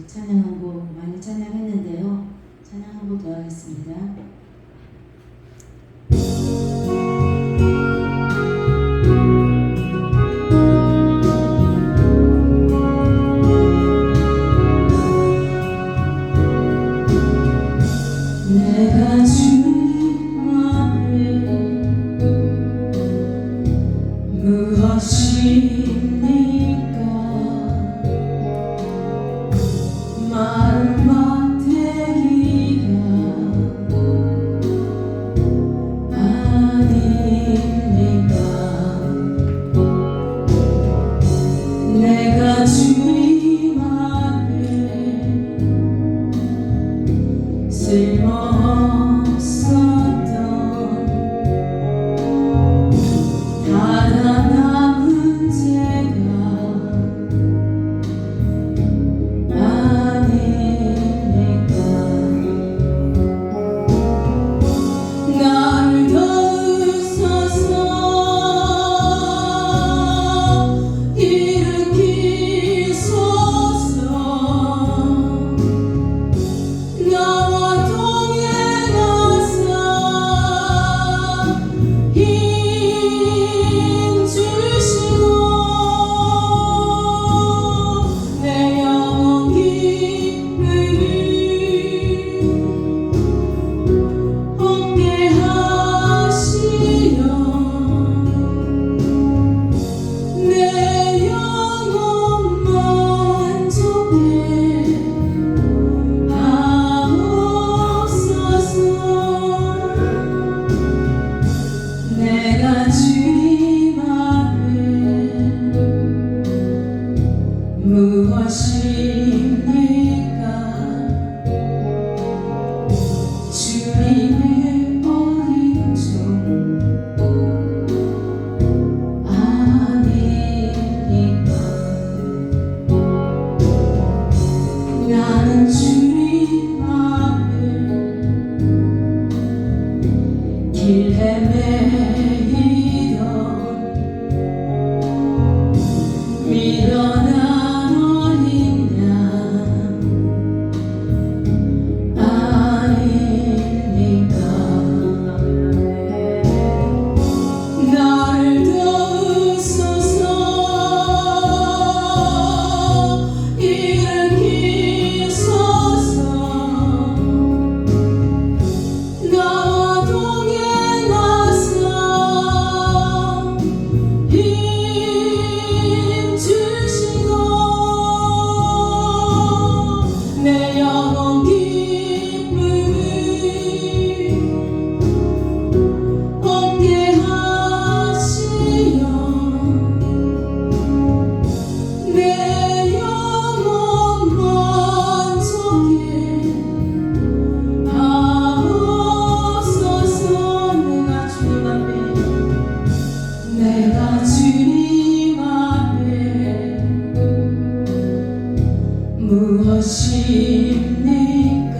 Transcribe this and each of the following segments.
찬양 한 곡 많이 찬양했는데요. 찬양 한 곡 더 하겠습니다. 내가 주님 앞에 무엇입니까? 마른 막대기가 아닙니까? 내가 주님 앞에 쓸모없었던 가난한 문제가 아닙니까? 나를 도우소서 일으키소서 나와 동행하사 힘 주시고 내 영혼 기쁨을 얻게 하시어 내 영혼 만족해 하옵소서. 내가 주님 앞에 무엇입니까? 주님의 어린 종 아닙니까? 나는 주님 앞에 길 헤매이던 미련한 어린 양 아닙니까? 나를 도우소서 일으키소서 나와 동행하사 힘 주시고 내 영혼 기쁨을 얻게 하시어 내 영혼 만족해 하옵소서. 내가 주님 앞에 무엇입니까?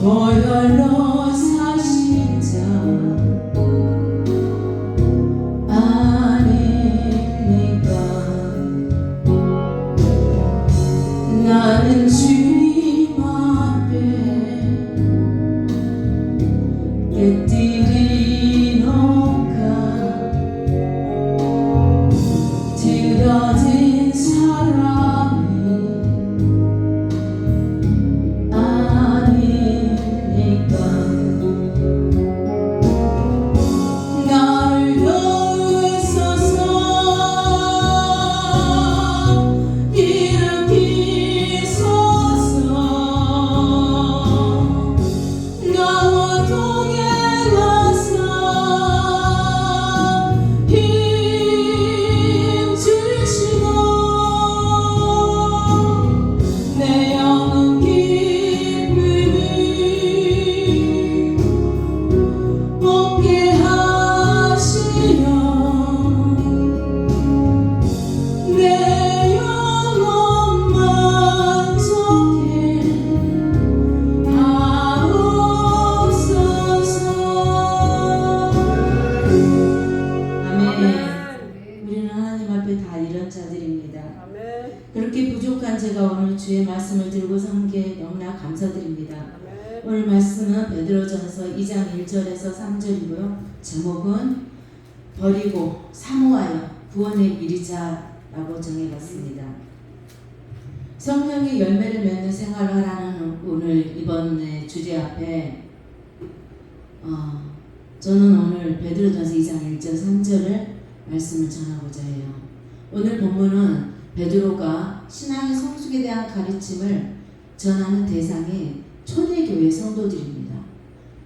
보혈로 사신 자 아닙니까? 나는 주님 앞에 깨뜨린 옷과 들어진 사람이 아닙니까? 나를 도우소서 일으키소서 나와 동행하사 힘 주시고 내 영혼 기쁨을 얻게 하시어 내 영혼 만족해 하옵소서. 아멘. 우리는 하나님 앞에 다 이런 자들입니다. 아멘. 그렇게 부족한 제가 오늘 주의 말씀을 들고 선 게 너무나 감사드립니다. 오늘 말씀은 베드로전서 2장 1절에서 3절이고요. 제목은 버리고 사모하여 구원의 미리자라고 정해봤습니다. 성령의 열매를 맺는 생활을 하라는 오늘 이번 주제 앞에 저는 오늘 베드로전서 2장 1절 3절을 말씀을 전하고자 해요. 오늘 본문은 베드로가 신앙의 성숙에 대한 가르침을 전하는 대상이 초대교회 성도들입니다.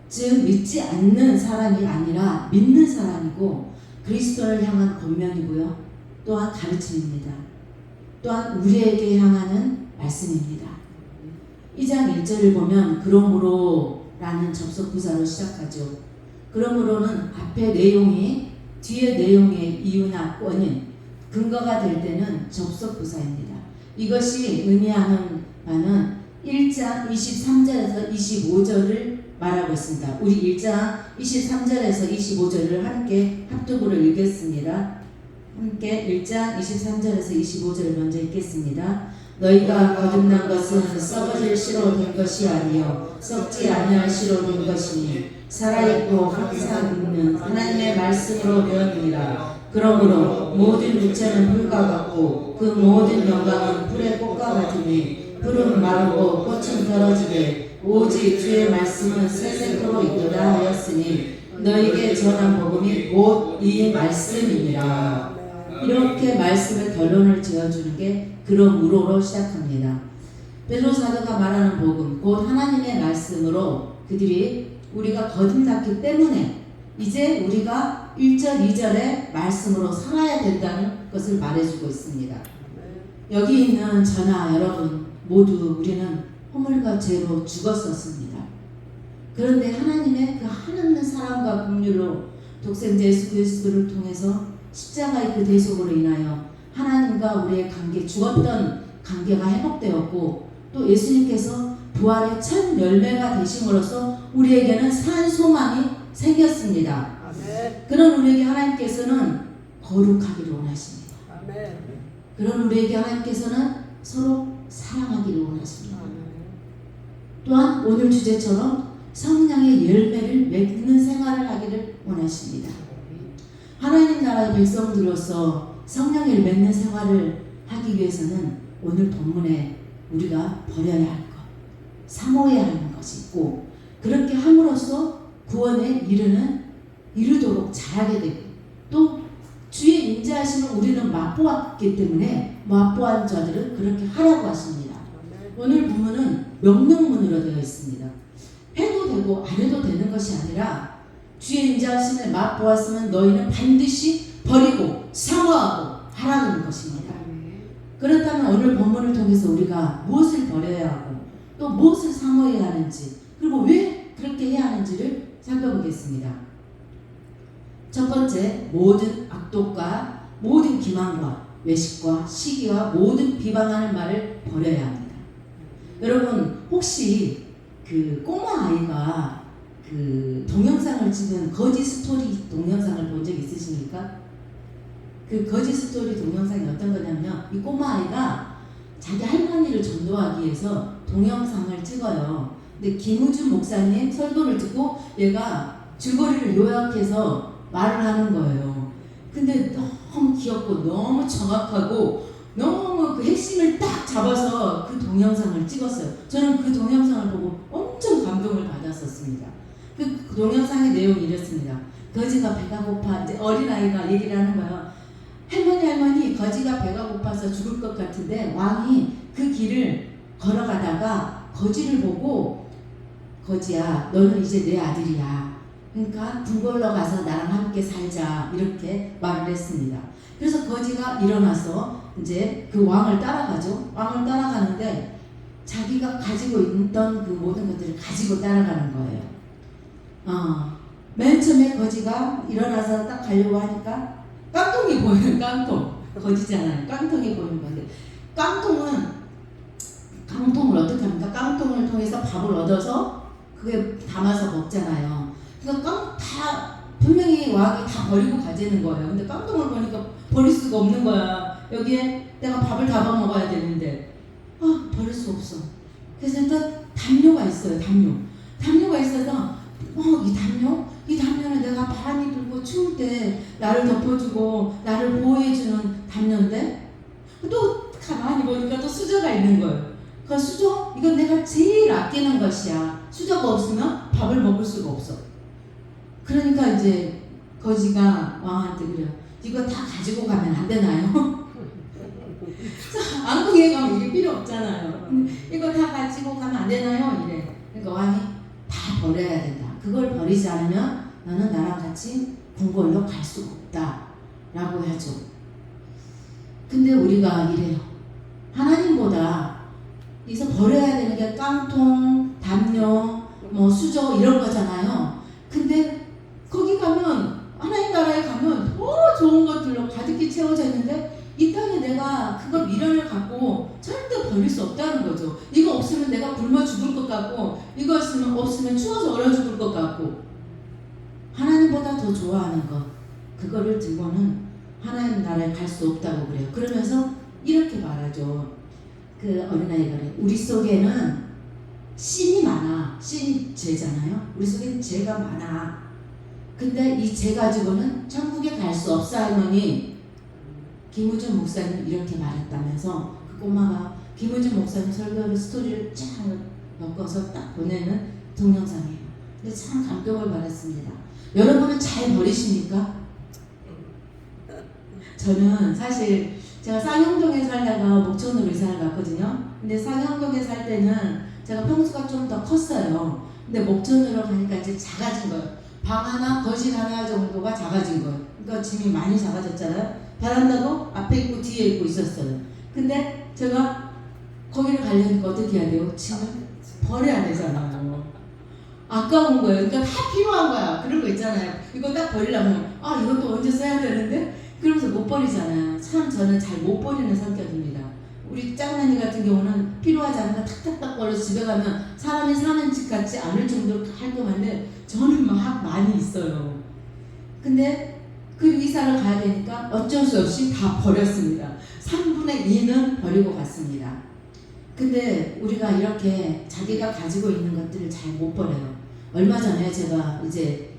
즉 믿지 않는 사람이 아니라 믿는 사람이고 그리스도를 향한 권면이고요. 또한 가르침입니다. 또한 우리에게 향하는 말씀입니다. 2장 1절을 보면 그러므로 라는 접속부사로 시작하죠. 그러므로는 앞에 내용이 뒤에 내용의 이유나 원인, 근거가 될 때는 접속부사입니다. 이것이 의미하는 바는 1장 23절에서 25절을 말하고 있습니다. 우리 1장 23절에서 25절을 함께 합독으로 읽겠습니다. 함께 1장 23절에서 25절을 먼저 읽겠습니다. 너희가 거듭난 것은 썩어질 씨로 된 것이 아니요 썩지 아니할 씨로 된 것이니 살아있고 항상 있는 하나님의 말씀으로 되었느니라. 그러므로 모든 육체는 불과 같고 그 모든 영광은 불의 꽃과 같으니 풀은 마르고 꽃은 떨어지되 오직 주의 말씀은 새색으로 있도다 하였으니 너희에게 전한 복음이 곧 이 말씀이니라. 이렇게 말씀의 결론을 지어주는 게 그러므로로 시작합니다. 베드로 사도가 말하는 복음 곧 하나님의 말씀으로 그들이 우리가 거듭났기 때문에 이제 우리가 1절 2절의 말씀으로 살아야 된다는 것을 말해주고 있습니다. 여기 있는 저나 여러분 모두 우리는 허물과 죄로 죽었었습니다. 그런데 하나님의 그 한없는 사랑과 긍휼로 독생자 예수 그리스도를 통해서 십자가의 그 대속으로 인하여 하나님과 우리의 관계, 죽었던 관계가 회복되었고 또 예수님께서 부활의 첫 열매가 되심으로써 우리에게는 산 소망이 생겼습니다. 아멘. 그런 우리에게 하나님께서는 거룩하기를 원하십니다. 아멘. 그런 우리에게 하나님께서는 서로 사랑하기를 원하십니다. 아멘. 또한 오늘 주제처럼 성령의 열매를 맺는 생활을 하기를 원하십니다. 하나님 나라의 백성들로서 성령을 맺는 생활을 하기 위해서는 오늘 본문에 우리가 버려야 할 것, 사모해야 하는 것이 있고 그렇게 함으로써 구원에 이르도록 잘하게 되고 또 주의 인자하심을 우리는 맛보았기 때문에 맛보한 자들은 그렇게 하라고 하십니다. 오늘 본문은 명령문으로 되어 있습니다. 해도 되고 안 해도 되는 것이 아니라 주의 인자하심을 맛보았으면 너희는 반드시 버리고 사모하고 하라는 것입니다. 그렇다면 오늘 본문을 통해서 우리가 무엇을 버려야 하고 또 무엇을 사모해야 하는지 그리고 왜 그렇게 해야 하는지를 살펴보겠습니다. 첫 번째, 모든 악독과 모든 기만과 외식과 시기와 모든 비방하는 말을 버려야 합니다. 여러분 혹시 그 꼬마 아이가 그 동영상을 찍은 거짓 스토리 동영상을 본 적 있으십니까? 그 거짓 스토리 동영상이 어떤 거냐면 이 꼬마 아이가 자기 할머니를 전도하기 위해서 동영상을 찍어요. 근데 김우준 목사님 설교를 듣고 얘가 줄거리를 요약해서 말을 하는 거예요. 근데 너무 귀엽고 너무 정확하고 너무 그 핵심을 딱 잡아서 그 동영상을 찍었어요. 저는 그 동영상을 보고 엄청 감동을 받았었습니다. 그 동영상의 내용이 이랬습니다. 거지가 배가 고파, 이제 어린아이가 얘기를 하는 거예요. 할머니 거지가 배가 고파서 죽을 것 같은데 왕이 그 길을 걸어가다가 거지를 보고 거지야 너는 이제 내 아들이야. 그러니까 궁궐로 가서 나랑 함께 살자 이렇게 말을 했습니다. 그래서 거지가 일어나서 이제 그 왕을 따라가죠. 왕을 따라가는데 자기가 가지고 있던 그 모든 것들을 가지고 따라가는 거예요. 맨 처음에 거지가 일어나서 딱 가려고 하니까 깡통이 보이는 깡통. 거지잖아요. 깡통이 보이는 건데 깡통을 어떻게 합니까? 깡통을 통해서 밥을 얻어서 그게 담아서 먹잖아요. 그러니까 다 분명히 와학이 다 버리고 가자는 거예요. 근데 깡통을 보니까 버릴 수가 없는 거야. 여기에 내가 밥을 다 먹어야 되는데 버릴 수 없어. 그래서 또 담요가 있어요. 담요가 있어서 이 담요는 내가 바람이 불고 추울 때 나를 덮어주고 나를 보호해주는 담요인데 또 가만히 보니까 또 수저가 있는 거예요. 그 수저? 이건 내가 제일 아끼는 것이야. 수저가 없으면 밥을 먹을 수가 없어. 그러니까 이제 거지가 왕한테 그래요. 이거 다 가지고 가면 안 되나요? 안국에 가면 이게 필요 없잖아요. 이거 다 가지고 가면 안 되나요? 이래. 그러니까 왕이 다 버려야 된다. 그걸 버리지 않으면 너는 나랑 같이 궁궐로 갈 수가 없다. 라고 하죠. 근데 우리가 이래요. 하나님보다 여기서 버려야 되는 게 깡통, 담요, 수저 이런 거잖아요. 근데 거기 가면 하나님 나라에 가면 더 좋은 것들로 가득히 채워져 있는데 이 땅에 내가 그걸 미련을 갖고 절대 버릴 수 없다는 거죠. 이거 없으면 내가 굶어 죽을 것 같고 이거 없으면 추워서 얼어 죽을 것 같고 하나님보다 더 좋아하는 것 그거를 들고는 하나님 나라에 갈 수 없다고 그래요. 그러면서 이렇게 말하죠. 그 어린아이가 그래. 우리 속에는 신이 많아. 신이 죄잖아요. 우리 속에는 죄가 많아. 근데 이 죄 가지고는 천국에 갈 수 없어 할머니. 김우준 목사님 이렇게 말했다면서 그 꼬마가 김우준 목사님 설교를 스토리를 쫙 넣어서 딱 보내는 동영상이에요. 근데 참 감동을 받았습니다. 여러분은 잘 버리십니까? 저는 사실 제가 쌍용동에 살다가 목천으로 이사를 갔거든요. 근데 쌍용동에 살 때는 제가 평수가 좀 더 컸어요. 근데 목천으로 가니까 이제 작아진 거예요. 방 하나, 거실 하나 정도가 작아진 거예요. 그러니까 짐이 많이 작아졌잖아요. 베란다도 앞에 있고 뒤에 있고 있었어요. 근데 제가 거기를 가려니까 어떻게 해야 돼요? 짐을 버려야 되잖아요. 아까운 거예요. 그러니까 다 필요한 거야. 그런 거 있잖아요. 이거 딱 버리려면 이것도 언제 써야 되는데? 그러면서 못 버리잖아요. 참 저는 잘 못 버리는 성격입니다. 우리 짱난이 같은 경우는 필요하지 않은 거 탁탁탁 버려서 집에 가면 사람이 사는 집 같지 않을 정도로 깔끔한데 저는 막 많이 있어요. 근데 그 이사를 가야 되니까 어쩔 수 없이 다 버렸습니다. 3분의 2는 버리고 갔습니다. 근데 우리가 이렇게 자기가 가지고 있는 것들을 잘 못 버려요. 얼마 전에 제가 이제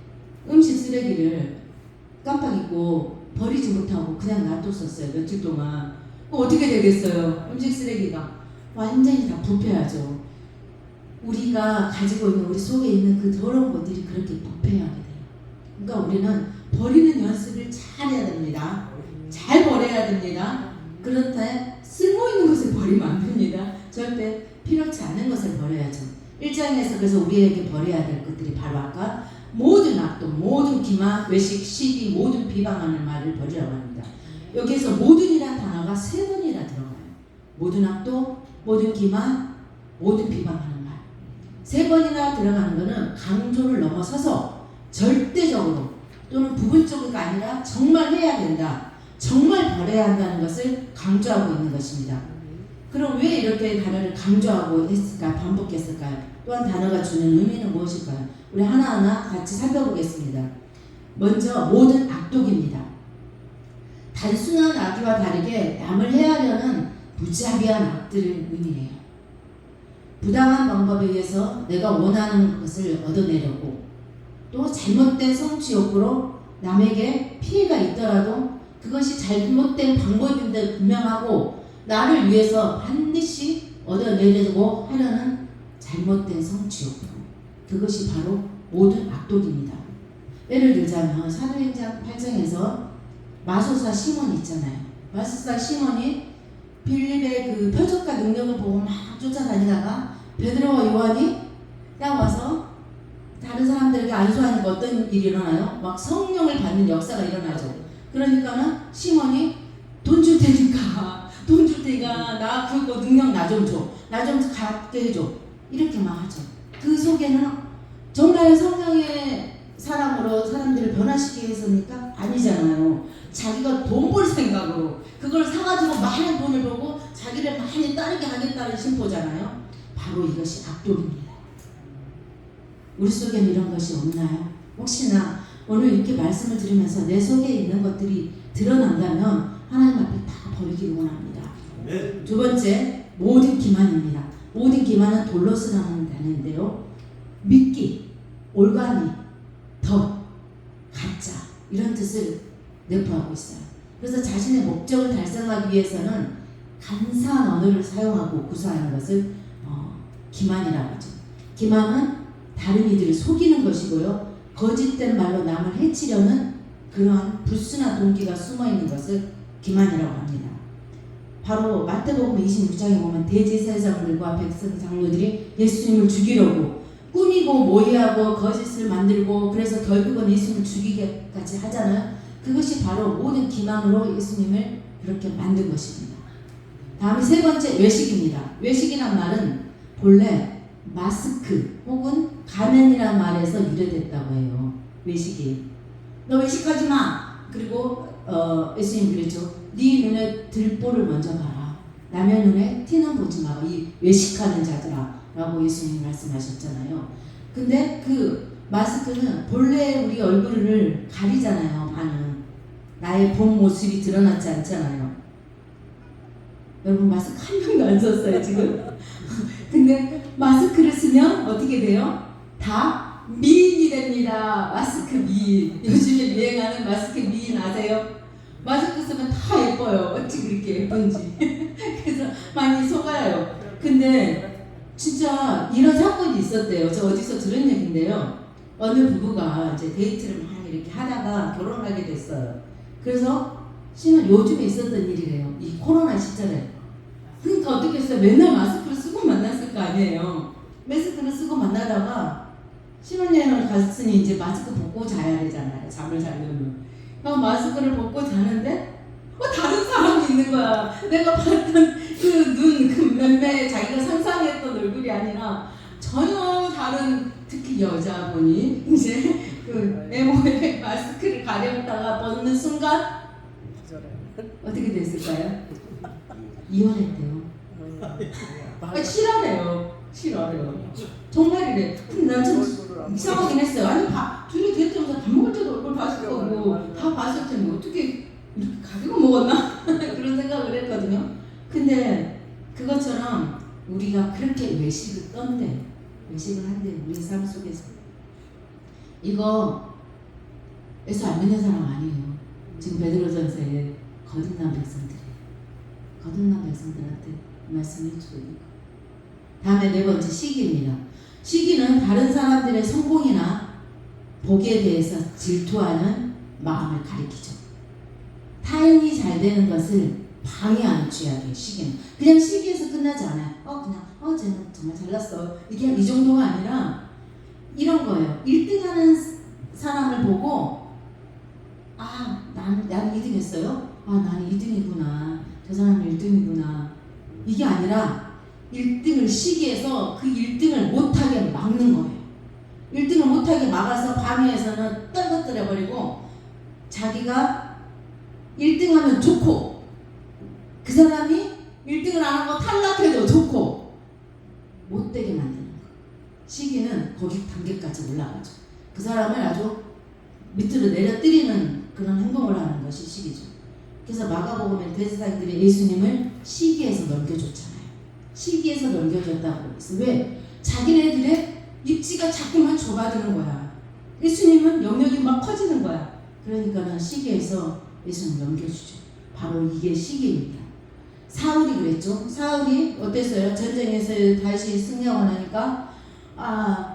음식 쓰레기를 깜빡 잊고 버리지 못하고 그냥 놔뒀었어요. 며칠 동안. 어떻게 되겠어요? 음식 쓰레기가 완전히 다 부패하죠. 우리가 가지고 있는 우리 속에 있는 그 더러운 것들이 그렇게 부패하게 돼요. 그러니까 우리는 버리는 연습을 잘 해야 됩니다. 잘 버려야 됩니다. 그렇다 쓸모있는 것을 버리면 안 됩니다. 절대 필요치 않은 것을 버려야죠. 1장에서 그래서 우리에게 버려야 될 것들이 바로 아까 모든 악독, 모든 기만, 외식, 시기, 모든 비방하는 말을 버리라고 합니다. 여기에서 모든이라는 단어가 3번이나 들어가요. 모든 악독, 모든 기만, 모든 비방하는 말. 3번이나 들어가는 것은 강조를 넘어서서 절대적으로 또는 부분적으로가 아니라 정말 해야 된다. 정말 버려야 한다는 것을 강조하고 있는 것입니다. 그럼 왜 이렇게 단어를 강조하고 했을까? 반복했을까요? 또한 단어가 주는 의미는 무엇일까요? 우리 하나하나 같이 살펴보겠습니다. 먼저 모든 악독입니다. 단순한 악의와 다르게 남을 해하려는 무자비한 악들을 의미해요. 부당한 방법에 의해서 내가 원하는 것을 얻어내려고 또 잘못된 성취 욕구로 남에게 피해가 있더라도 그것이 잘못된 방법인데 분명하고 나를 위해서 반드시 얻어내려고 하려는 잘못된 성취 욕구. 그것이 바로 모든 악독입니다. 예를 들자면 사도행전 8장에서 마소사 시몬이 있잖아요. 마소사 시몬이 빌립의 그 표적과 능력을 보고 막 쫓아다니다가 베드로와 요한이 딱 와서 다른 사람들에게 안수하니까 어떤 일이 일어나요? 막 성령을 받는 역사가 일어나죠. 그러니까는 시몬이 돈 줄 테니까 나 그거 능력 나 좀 줘. 나 좀 갖게 해줘. 이렇게 막 하죠. 그 속에는 정말 성령의 사람으로 사람들을 변화시키기 위해서니까 아니잖아요. 자기가 돈 벌 생각으로 그걸 사가지고 많은 돈을 벌고 자기를 많이 따르게 하겠다는 심보잖아요. 바로 이것이 악독입니다. 우리 속에는 이런 것이 없나요? 혹시나 오늘 이렇게 말씀을 들으면서 내 속에 있는 것들이 드러난다면 하나님 앞에 다 버리기를 원합니다. 네. 두 번째, 모든 기만입니다. 모든 기만은 돌로스라는 단어인데요. 믿기, 올가미, 덕, 가짜 이런 뜻을 내포하고 있어요. 그래서 자신의 목적을 달성하기 위해서는 간사한 언어를 사용하고 구사하는 것을 기만이라고 하죠. 기만은 다른 이들을 속이는 것이고요. 거짓된 말로 남을 해치려는 그러한 불순한 동기가 숨어있는 것을 기만이라고 합니다. 바로 마태복음 26장에 보면 대제사장들과 백성 장로들이 예수님을 죽이려고 꾸미고 모의하고 거짓을 만들고 그래서 결국은 예수님을 죽이기까지 하잖아요. 그것이 바로 모든 기만으로 예수님을 그렇게 만든 것입니다. 다음에 세 번째, 외식입니다. 외식이란 말은 본래 마스크 혹은 가면이라는 말에서 유래됐다고 해요. 외식이. 너 외식하지 마. 그리고 예수님 그랬죠. 네 눈에 들보를 먼저 봐라. 남의 눈에 티는 보지 마라. 이 외식하는 자들아 라고 예수님이 말씀하셨잖아요. 근데 그 마스크는 본래 우리 얼굴을 가리잖아요. 반은. 나의 본 모습이 드러나지 않잖아요. 여러분 마스크 한 명도 안 썼어요 지금. 근데 마스크를 쓰면 어떻게 돼요? 다 미인이 됩니다. 마스크 미인. 요즘에 유행하는 마스크 미인 아세요? 마스크 쓰면 다 예뻐요. 어찌 그렇게 예쁜지. 그래서 많이 속아요. 근데 진짜 이런 사건이 있었대요. 저 어디서 들은 얘기인데요. 어느 부부가 이제 데이트를 막 이렇게 하다가 결혼하게 됐어요. 그래서 요즘에 있었던 일이래요. 이 코로나 시절에. 그러니까 어떻게 했어요? 맨날 마스크를 쓰고 만났을 거 아니에요. 마스크를 쓰고 만나다가 신혼여행을 갔으니 이제 마스크 벗고 자야 되잖아요. 잠을 자려면. 그럼 마스크를 벗고 자는데 다른 사람이 있는 거야. 내가 봤던 그 눈, 그 몇몇 자기가 상상했던 얼굴이 아니라 전혀 다른, 특히 여자분이 이제 그 에모에 마스크를 가렸다가 벗는 순간 어떻게 됐을까요? 이혼했대요. 싫어해요. 정말이래. 근데 난 좀 이상하긴 했어요. 아니 둘이 데이트하면서 밥 먹을 때도 얼굴 봤을 거고 다 봤을 텐데 어떻게 이렇게 가격을 먹었나? 그런 생각을 했거든요. 근데 그것처럼 우리가 그렇게 외식을 떤대. 외식을 한대. 우리 삶 속에서. 이거 예수 안 믿는 사람 아니에요. 지금 베드로전서에 거듭난 백성들이에요. 거듭난 백성들한테 말씀을 해주고 있는 거. 다음에 네 번째, 시기입니다. 시기는 다른 사람들의 성공이나 복에 대해서 질투하는 마음을 가리키죠. 타인이 잘 되는 것을 방해하는 죄악이에요. 시기는 그냥 시기에서 끝나지 않아요. 그냥 쟤는 정말 잘났어. 이게 이 정도가 아니라 이런 거예요. 1등하는 사람을 보고 나는 2등 했어요. 나는 2등이구나. 저 사람은 1등이구나. 이게 아니라 1등을 시기해서 그 1등을 못하게 막는 거예요. 1등을 못하게 막아서 방해해서는 떨어뜨려버리고 자기가 1등하면 좋고 그 사람이 1등을 안 하고 탈락해도 좋고 못되게 만드는 거예요. 시기는 거기 단계까지 올라가죠. 그 사람을 아주 밑으로 내려뜨리는 그런 행동을 하는 것이 시기죠. 그래서 마가복음에 대제사장들이 예수님을 시기에서 넘겨줬잖아요. 시기에서 넘겨줬다고 했어. 왜? 자기네들의 입지가 자꾸만 좁아지는 거야. 예수님은 영역이 막 커지는 거야. 그러니까는 시기에서 예수님 넘겨주죠. 바로 이게 시기입니다. 사울이 그랬죠. 사울이 어땠어요? 전쟁에서 다윗이 승리하고 나니까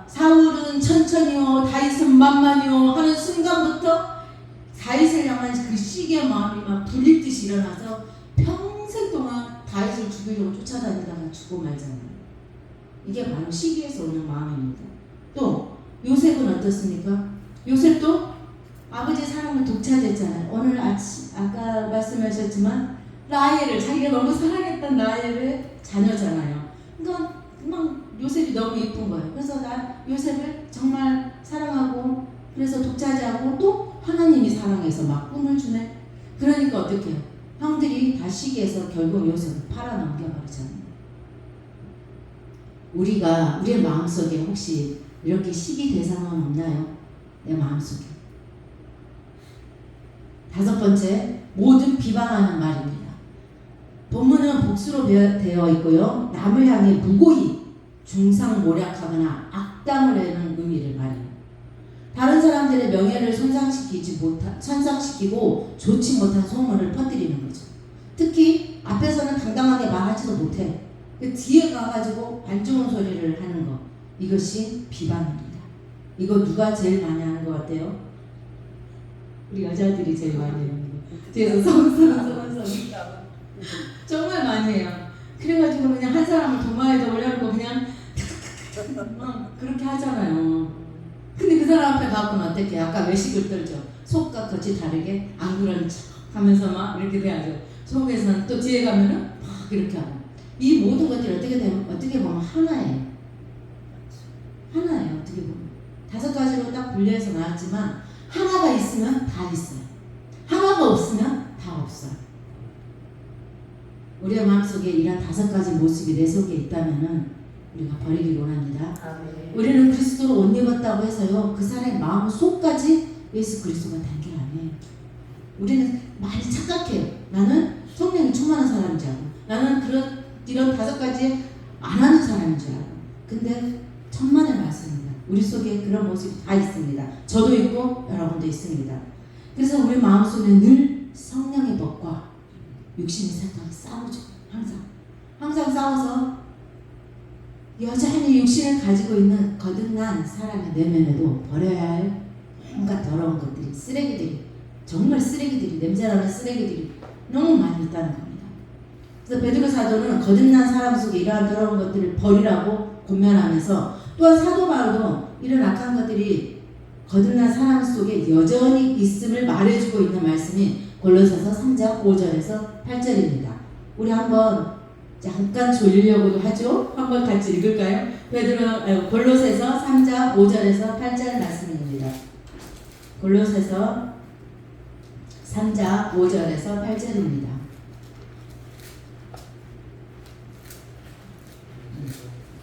사울은 천천히요 다윗은 만만히요 하는 순간부터 다윗을 향한 그 시기의 마음이 막 불릴 듯이 일어나서 평생 동안 다윗을 죽이려고 쫓아다니다가 죽고 말잖아요. 이게 바로 시기에서 오는 마음입니다. 또 요셉은 어떻습니까? 요셉도 아버지의 사랑을 독차지했잖아요. 오늘 아침 아까 말씀하셨지만 라헬을 자기가 너무 사랑했던 라헬의 자녀잖아요. 그러니까 막 요셉이 너무 예쁜 거예요. 그래서 나 요셉을 정말 사랑하고 그래서 독차지하고 또 하나님이 사랑해서 막 꿈을 주네. 그러니까 어떻게 해요? 형들이 다 시기해서 결국 요셉을 팔아넘겨버리잖아요. 우리의 마음속에 혹시 이렇게 시기 대상은 없나요? 내 마음속에 다섯 번째, 모든 비방하는 말입니다. 본문은 복수로 되어 있고요. 남을 향해 무고히 중상모략하거나 악담을 내는 의미를 말해요. 다른 사람들의 명예를 손상시키고 좋지 못한 소문을 퍼뜨리는 거죠. 특히 앞에서는 당당하게 말하지도 못해. 그 뒤에 가가지고 안 좋은 소리를 하는 거. 이것이 비방입니다. 이거 누가 제일 많이 하는 것 같아요? 우리 여자들이 제일 많이 하는 거. 뒤에서 성성성성 정말 많이 해요. 그래가지고 그냥 한 사람을 도마에다 올려놓고 그냥 그렇게 하잖아요. 근데 그 사람 앞에 가고는 어떻게 아까 외식을 떨죠. 속과 겉이 다르게 안 그런 척 하면서 막 이렇게 돼야죠. 속에서는 또 뒤에 가면은 막 이렇게 하고. 이 모든 것들이 어떻게 보면 하나예요. 하나예요. 어떻게 보면 다섯 가지로 딱 분류해서 나왔지만 하나가 있으면 다 있어요. 하나가 없으면 다 없어요. 우리의 마음속에 이런 다섯 가지 모습이 내 속에 있다면은 우리가 버리기 원합니다. 우리는 그리스도로 옷 입었다고 해서요 그 사람의 마음 속까지 예수 그리스도가 단결 안 해요. 우리는 많이 착각해요. 나는 성령이 충만한 사람인 줄 알고, 나는 이런 다섯 가지 안 하는 사람인 줄 알고. 근데 천만의 말씀입니다. 우리 속에 그런 모습이 다 있습니다. 저도 있고 여러분도 있습니다. 그래서 우리 마음속에 늘 성령의 법과 육신의 생각이 싸우죠. 항상 싸워서 여전히 육신을 가지고 있는 거듭난 사람의 내면에도 버려야 할 온갖 더러운 것들이, 쓰레기들이, 정말 쓰레기들이, 냄새나는 쓰레기들이 너무 많이 있다는 겁니다. 그래서 베드로 사도는 거듭난 사람 속에 이러한 더러운 것들을 버리라고 권면하면서, 또한 사도 바울도 이런 악한 것들이 거듭난 사람 속에 여전히 있음을 말해주고 있는 말씀이 골로새서 3장 5절에서 8절입니다. 우리 한번 잠깐 졸리려고도 하죠. 한번 같이 읽을까요? 골로새서 3장 5절에서 8절 말씀입니다. 골로새서 3장 5절에서 8절입니다.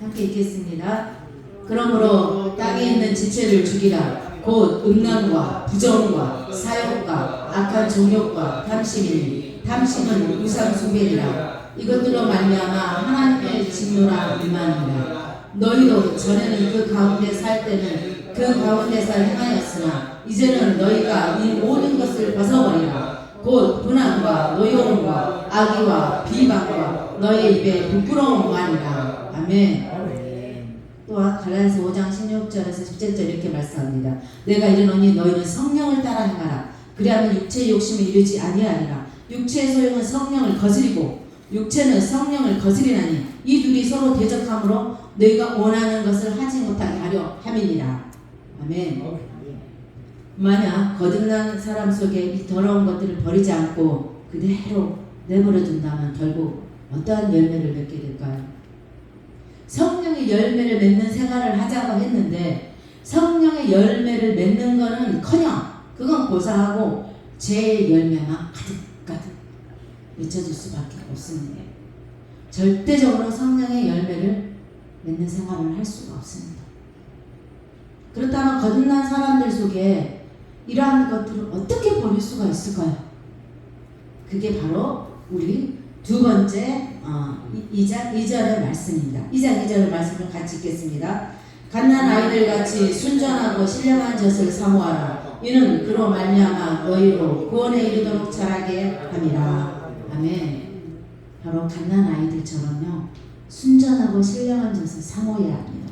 함께 읽겠습니다. 그러므로 땅에 있는 지체를 죽이라. 곧 음란과 부정과 사욕과 악한 정욕과 탐심이니 탐심은 우상 숭배니라. 이것들로 말미암아 하나님의 진노라 임하니라. 너희도 전에는 그 가운데 살 때는 그 가운데서 행하였으나 이제는 너희가 이 모든 것을 벗어버리라. 곧 분함과 노여움과 악의와 비방과 너희 입에 부끄러움만이라. 아멘. 또한 갈라디아서 5장 16절에서 17절 이렇게 말씀합니다. 내가 이르노니 너희는 성령을 따라 행하라. 그리하면 육체의 욕심을 이루지 아니하리라. 육체의 소용은 성령을 거스리고 육체는 성령을 거스리나니 이 둘이 서로 대적함으로 너희가 원하는 것을 하지 못하게 하려 함이니라. 아멘. 만약 거듭난 사람 속에 이 더러운 것들을 버리지 않고 그대로 내버려 둔다면 결국 어떠한 열매를 맺게 될까요? 성령의 열매를 맺는 생활을 하자고 했는데 성령의 열매를 맺는 거는커녕 그건 고사하고 죄의 열매만 가득가득 맺혀질 수밖에 없습니다. 절대적으로 성령의 열매를 맺는 생활을 할 수가 없습니다. 그렇다면 거듭난 사람들 속에 이러한 것들을 어떻게 버릴 수가 있을까요? 그게 바로 우리 두 번째 2절의 말씀입니다. 2장 2절의 말씀을 같이 읽겠습니다. 갓난 아이들 같이 순전하고 신령한 젖을 사모하라. 이는 그로 말미암아 너희로 구원에 이르도록 자라게 함이라. 아멘. 바로 갓난 아이들처럼요 순전하고 신령한 젖을 사모해야 합니다.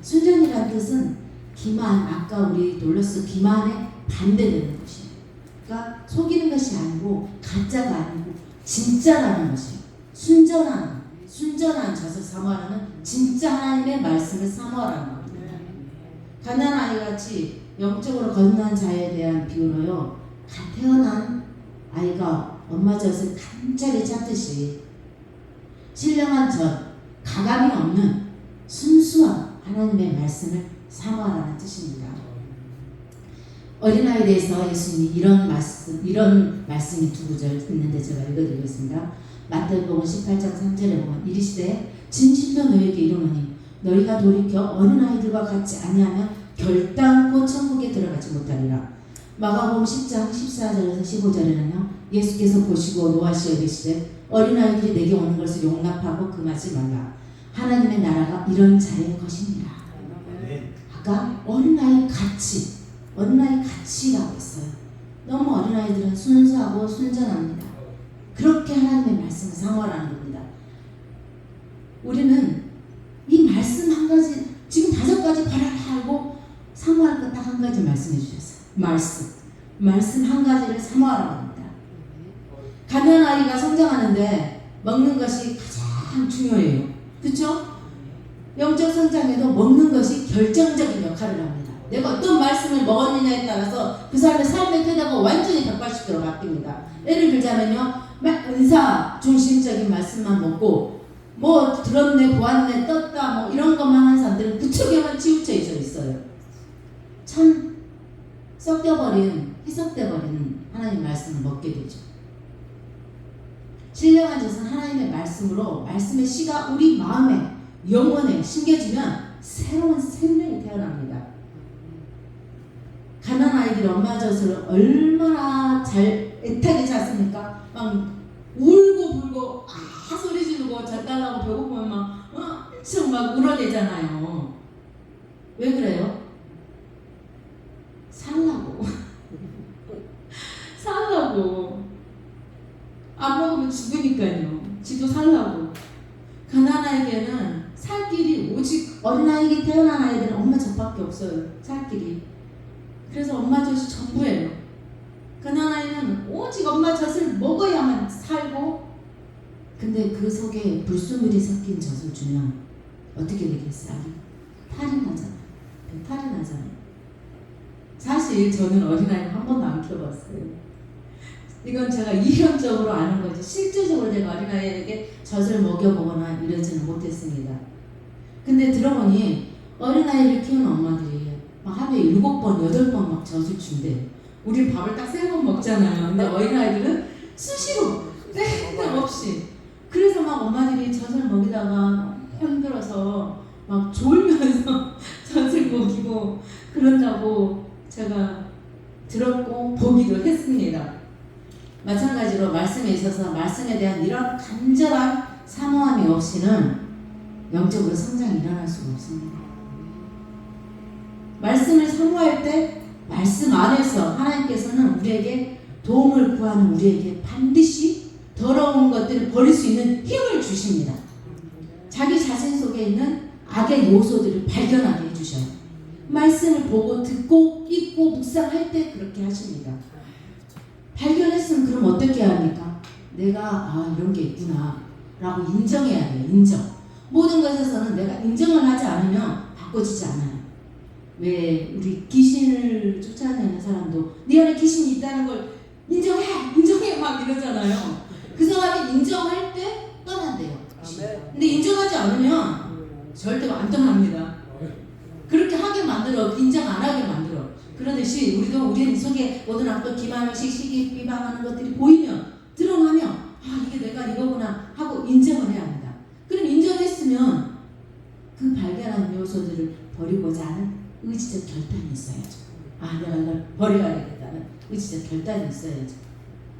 순전이라는 뜻은 기만, 아까 우리 놀렸어 기만에 반대되는 것이에요. 그러니까 속이는 것이 아니고 가짜가 아니고 진짜라는 것이에요. 순전한 젖을 사모하라는 진짜 하나님의 말씀을 사모하라는 겁니다. 가난한 아이같이 영적으로 거듭난 자에 대한 비유로요, 갓 태어난 아이가 엄마 젖을 간절히 찾듯이 신령한 젖, 가감이 없는 순수한 하나님의 말씀을 사모하라는 뜻입니다. 어린아이에 대해서 예수님이 이런 말씀이 두 구절 있는데 제가 읽어드리겠습니다. 마태복음 18장 3절에 보면 이르시되 진실로 너희에게 이르노니 너희가 돌이켜 어린아이들과 같지 아니하면 결단코 천국에 들어가지 못하리라. 마가복음 10장 14절에서 15절에는요. 예수께서 보시고 노하시어 이르시되 어린아이들이 내게 오는 것을 용납하고 금하지 말라. 하나님의 나라가 이런 자의 것입니다. 아까 어린아이 가치라고 했어요. 너무 어린아이들은 순수하고 순전합니다. 그렇게 하나님의 말씀을 사모하라는 겁니다. 우리는 이 말씀 한 가지, 지금 5가지 바라라 하고 사모할 것 딱 한 가지 말씀해 주셨어요. 말씀 한 가지를 사모하라고 합니다. 가난한 아이가 성장하는데 먹는 것이 가장 중요해요. 그렇죠? 영적 성장에도 먹는 것이 결정적인 역할을 합니다. 내가 어떤 말씀을 먹었느냐에 따라서 그 사람의 삶의 태도가 완전히 180도로 바뀝니다. 예를 들자면요, 은사 중심적인 말씀만 먹고 뭐 들었네, 보았네, 떴다 뭐 이런 것만 하는 사람들은 그쪽에만 치우쳐 있어요. 참 썩겨버린, 희석돼버린 하나님 말씀을 먹게 되죠. 신령한 젖은 하나님의 말씀으로 말씀의 씨가 우리 마음에 영혼에 심겨지면 새로운 생명이 태어납니다. 가난한 아이들이 엄마 젖을 얼마나 잘 애타게 잤습니까? 막 울고 불고 소리 지르고 젖 달라고 배고프면 막 엄청 막 울어대잖아요. 왜 그래요? 살라고 안 먹으면 죽으니까요. 지도 살라고. 가난아이에게는 살 길이 오직 어린아이에게 태어난 아이들은 엄마 젖밖에 없어요. 살 길이. 그래서 엄마 젖이 전부예요. 가난아이는 오직 엄마 젖을 먹어야만 살고, 근데 그 속에 불순물이 섞인 젖을 주면 어떻게 되겠어요? 탈이 나잖아요. 사실 저는 어린아이를 한 번도 안 키워봤어요. 이건 제가 이론적으로 아는 거지 실제적으로 내가 어린아이에게 젖을 먹여보거나 이러지는 못했습니다. 근데 들어보니 어린아이를 키우는 엄마들이 막 하루에 7번, 8번 막 젖을 준대. 우리 밥을 딱 3번 먹잖아요. 근데 어린아이들은 수시로 땡없이. 그래서 막 엄마들이 젖을 먹이다가 힘들어서 막 졸면서 젖을 먹이고 그런다고 제가 들었고 보기도 했습니다. 마찬가지로 말씀에 있어서 말씀에 대한 이런 간절한 사모함이 없이는 영적으로 성장이 일어날 수가 없습니다. 말씀을 사모할 때 말씀 안에서 하나님께서는 우리에게 도움을 구하는 우리에게 반드시 더러운 것들을 버릴 수 있는 힘을 주십니다. 자기 자신 속에 있는 악의 요소들을 발견하게 해주셔요. 말씀을 보고 듣고 읽고 묵상할 때 그렇게 하십니다. 발견했으면 그럼 어떻게 해야 합니까? 내가 이런 게 있구나 라고 인정해야 돼요. 인정. 모든 것에서는 내가 인정을 하지 않으면 바꿔지지 않아요. 왜 우리 귀신을 쫓아내는 사람도 네 안에 귀신이 있다는 걸 인정해 막 이러잖아요. 그 사람이 인정할 때 떠난대요. 근데 인정하지 않으면 절대 안 떠납니다. 그렇게 하게 만들어, 인정 안 하게 만들어. 그러듯이 우리도 우리 속에 모든 악도 기만의식, 시기, 비방하는 것들이 보이면, 드러나면 이게 내가 이거구나 하고 인정을 해야 합니다. 그럼 인정했으면 그 발견한 요소들을 버리고자 하는 의지적 결단이 있어야죠. 내가 이걸 버려야 되겠다는 의지적 결단이 있어야죠.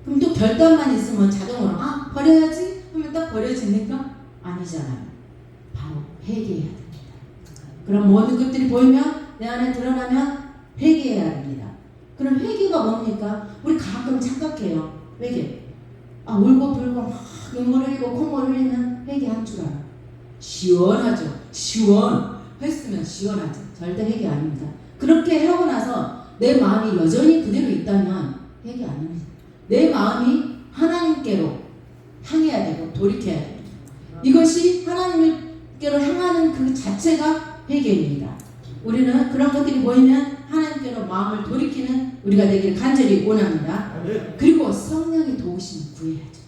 그럼 또 결단만 있으면 자동으로 버려야지 하면 딱 버려집니까? 아니잖아요. 바로 회개해야 됩니다. 그럼 모든 것들이 보이면, 내 안에 드러나면 회개해야 합니다. 그럼 회개가 뭡니까? 우리 가끔 착각해요. 회개. 울고 불고 막 눈물 흘리고 콧물 흘리면 회개 한 줄 알아. 시원하죠. 했으면 시원하죠. 절대 회개 아닙니다. 그렇게 하고 나서 내 마음이 여전히 그대로 있다면 회개 아닙니다. 내 마음이 하나님께로 향해야 되고 돌이켜야 됩니다. 이것이 하나님께로 향하는 그 자체가 회개입니다. 우리는 그런 것들이 보이면 하나님께로 마음을 돌이키는 우리가 되기를 간절히 원합니다. 그리고 성령의 도우심을 구해야죠.